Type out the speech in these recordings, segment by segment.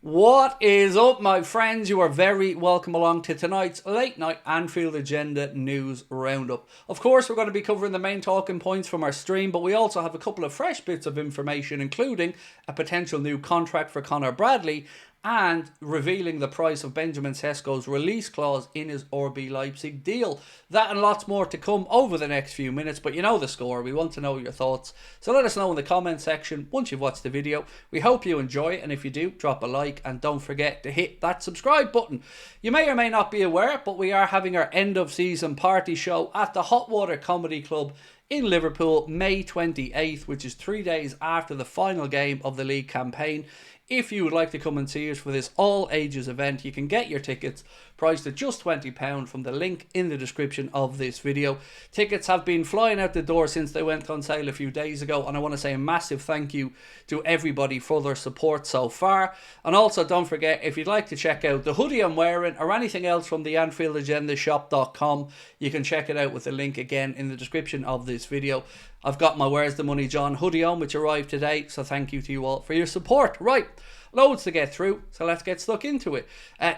What is up, my friends? You are very welcome along to tonight's late night Anfield Agenda news roundup. Of course, we're going to be covering the main talking points from our stream, but we also have a couple of fresh bits of information, including a potential new contract for Conor Bradley and revealing the price of Benjamin Sesko's release clause in his RB Leipzig deal. That and lots more to come over the next few minutes, but you know the score. We want to know your thoughts, so let us know in the comment section once you've watched the video. We hope you enjoy it, and if you do, drop a like and don't forget to hit that subscribe button. You may or may not be aware, but we are having our end of season party show at the Hot Water Comedy Club in Liverpool, May 28th, which is 3 days after the final game of the league campaign. If you would like to come and see us for this all ages event, you can get your tickets priced at just £20 from the link in the description of this video. Tickets have been flying out the door since they went on sale a few days ago, and I want to say a massive thank you to everybody for their support so far. And also don't forget, if you'd like to check out the hoodie I'm wearing or anything else from the AnfieldAgendaShop.com, you can check it out with the link again in the description of this video. I've got my Where's the Money John hoodie on, which arrived today, so thank you to you all for your support. Right, loads to get through, so let's get stuck into it.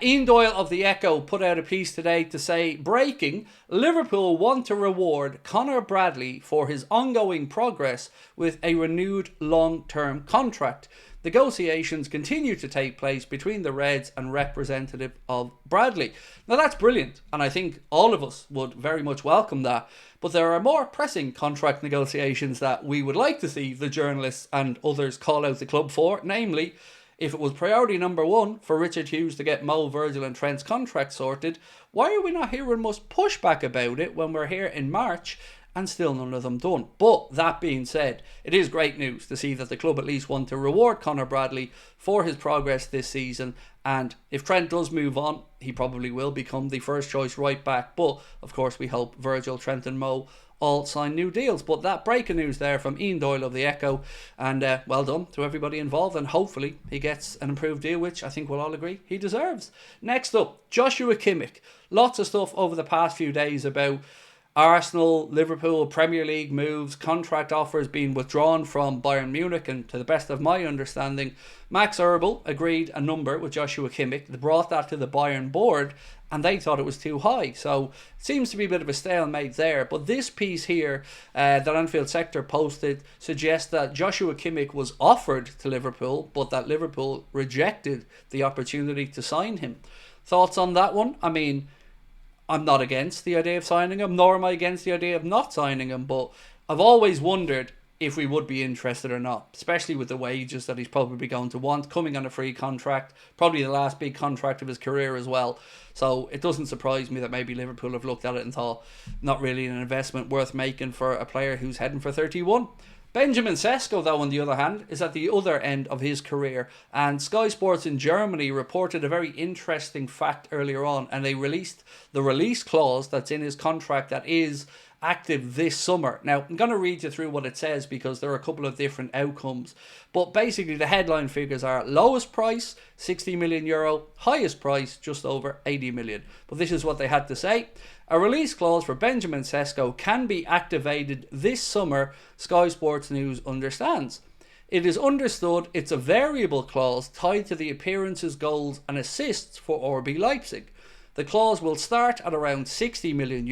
Ian Doyle of the Echo put out a piece today to say, breaking, Liverpool want to reward Conor Bradley for his ongoing progress with a renewed long-term contract. Negotiations continue to take place between the Reds and representative of Bradley. Now that's brilliant, and I think all of us would very much welcome that. But there are more pressing contract negotiations that we would like to see the journalists and others call out the club for. Namely, if it was priority number one for Richard Hughes to get Mo, Virgil and Trent's contract sorted, why are we not hearing much pushback about it when we're here in March and still none of them done? But that being said, it is great news to see that the club at least want to reward Conor Bradley for his progress this season. And if Trent does move on, he probably will become the first choice right back. But of course, we hope Virgil, Trent and Mo all sign new deals. But that breaking news there from Ian Doyle of the Echo, and well done to everybody involved, and hopefully he gets an improved deal, which I think we'll all agree he deserves. Next up, Joshua Kimmich. Lots of stuff over the past few days about Arsenal, Liverpool, Premier League moves, contract offers being withdrawn from Bayern Munich, and to the best of my understanding, Max Erbel agreed a number with Joshua Kimmich. They brought that to the Bayern board and they thought it was too high. So it seems to be a bit of a stalemate there. But this piece here that Anfield Sector posted suggests that Joshua Kimmich was offered to Liverpool, but that Liverpool rejected the opportunity to sign him. Thoughts on that one? I mean, I'm not against the idea of signing him, nor am I against the idea of not signing him, but I've always wondered if we would be interested or not, especially with the wages that he's probably going to want, coming on a free contract, probably the last big contract of his career as well. So it doesn't surprise me that maybe Liverpool have looked at it and thought, not really an investment worth making for a player who's heading for 31. Benjamin Sesko, though, on the other hand, is at the other end of his career, and Sky Sports in Germany reported a very interesting fact earlier on, and they released the release clause that's in his contract that is active this summer. Now, I'm going to read you through what it says because there are a couple of different outcomes, but basically the headline figures are lowest price, €60 million, highest price, just over 80 million. But this is what they had to say. A release clause for Benjamin Sesko can be activated this summer, Sky Sports News understands. It is understood it's a variable clause tied to the appearances, goals and assists for RB Leipzig. The clause will start at around €60 million,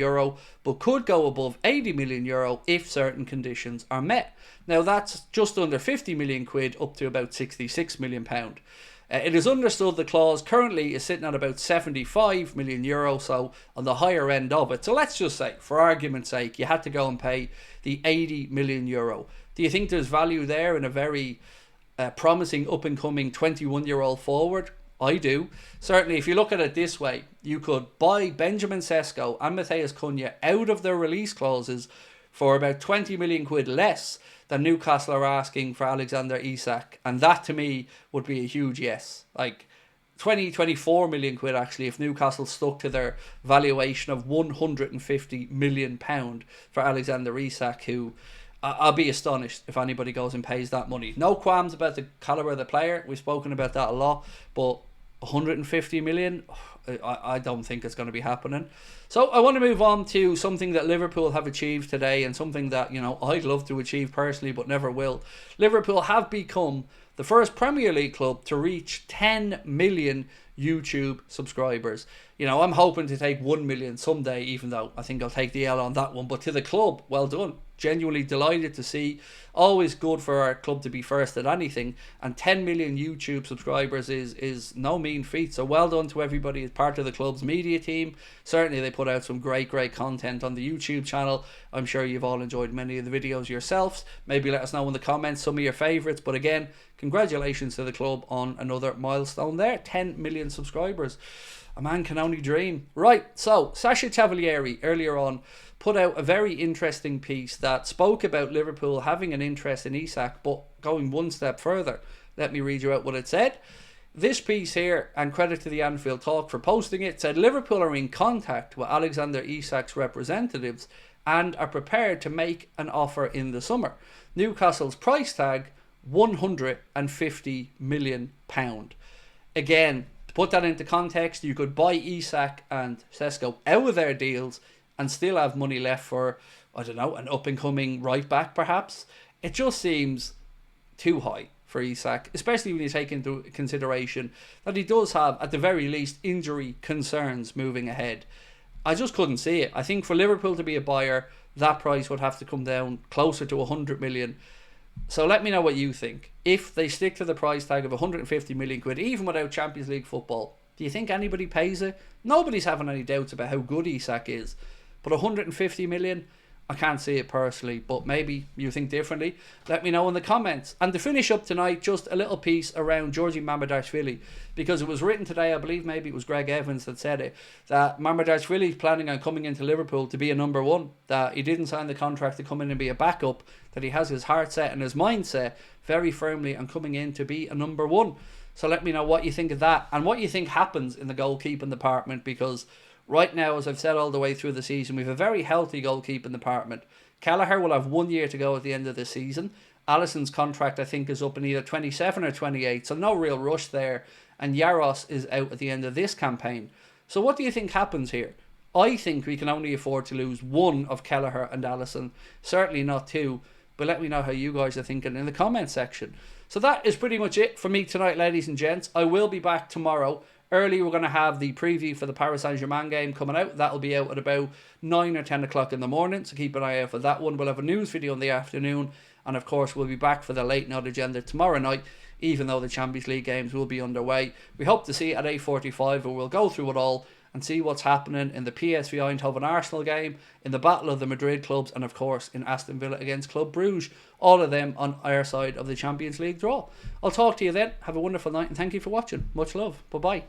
but could go above €80 million if certain conditions are met. Now that's just under 50 million quid up to about £66 million. It is understood the clause currently is sitting at about €75 million, so on the higher end of it. So let's just say, for argument's sake, you had to go and pay the €80 million. Do you think there's value there in a very promising up-and-coming 21-year-old forward? I do. Certainly, if you look at it this way, you could buy Benjamin Sesko and Matheus Cunha out of their release clauses for about 20 million quid less than Newcastle are asking for Alexander Isak, and that to me would be a huge yes. Like 24 million quid actually if Newcastle stuck to their valuation of £150 million for Alexander Isak, who I'll be astonished if anybody goes and pays that money. No qualms about the calibre of the player, we've spoken about that a lot, but 150 million, I don't think it's going to be happening. So I want to move on to something that Liverpool have achieved today, and something that, you know, I'd love to achieve personally but never will. Liverpool have become the first Premier League club to reach 10 million YouTube subscribers. You know, I'm hoping to take 1 million someday, even though I think I'll take the L on that one. But to the club, well done. Genuinely delighted to see. Always good for our club to be first at anything. And 10 million YouTube subscribers is no mean feat. So well done to everybody as part of the club's media team. Certainly they put out some great content on the YouTube channel. I'm sure you've all enjoyed many of the videos yourselves. Maybe let us know in the comments some of your favourites. But again, congratulations to the club on another milestone there. 10 million subscribers. A man can only dream. Right, so Sasha Cavalieri earlier on put out a very interesting piece that spoke about Liverpool having an interest in Isak, but going one step further. Let me read you out what it said. This piece here, and credit to the Anfield Talk for posting it, said Liverpool are in contact with Alexander Isak's representatives and are prepared to make an offer in the summer. Newcastle's price tag, £150 million. Again, to put that into context, you could buy Isak and SESKO out of their deals and still have money left for, I don't know, an up-and-coming right-back perhaps. It just seems too high for Isak, especially when you take into consideration that he does have, at the very least, injury concerns moving ahead. I just couldn't see it. I think for Liverpool to be a buyer, that price would have to come down closer to 100 million. So let me know what you think. If they stick to the price tag of 150 million quid, even without Champions League football, do you think anybody pays it? Nobody's having any doubts about how good Isak is. But 150 million, I can't see it personally, but maybe you think differently. Let me know in the comments. And to finish up tonight, just a little piece around Georgi Mamardashvili, because it was written today, I believe maybe it was Greg Evans that said it, that Mamardashvili is planning on coming into Liverpool to be a number one, that he didn't sign the contract to come in and be a backup, that he has his heart set and his mindset very firmly on coming in to be a number one. So let me know what you think of that and what you think happens in the goalkeeping department, because right now, as I've said all the way through the season, we have a very healthy goalkeeping department. Kelleher will have 1 year to go at the end of the season. Alisson's contract, I think, is up in either 27 or 28, so no real rush there. And Yaros is out at the end of this campaign. So what do you think happens here? I think we can only afford to lose one of Kelleher and Alisson, certainly not two. But let me know how you guys are thinking in the comment section. So that is pretty much it for me tonight, ladies and gents. I will be back tomorrow. Early, we're going to have the preview for the Paris Saint-Germain game coming out. That'll be out at about 9 or 10 o'clock in the morning, so keep an eye out for that one. We'll have a news video in the afternoon, and of course, we'll be back for the late night agenda tomorrow night, even though the Champions League games will be underway. We hope to see it at 8:45, where we'll go through it all and see what's happening in the PSV Eindhoven Arsenal game, in the Battle of the Madrid clubs, and of course in Aston Villa against Club Brugge. All of them on our side of the Champions League draw. I'll talk to you then. Have a wonderful night and thank you for watching. Much love. Bye-bye.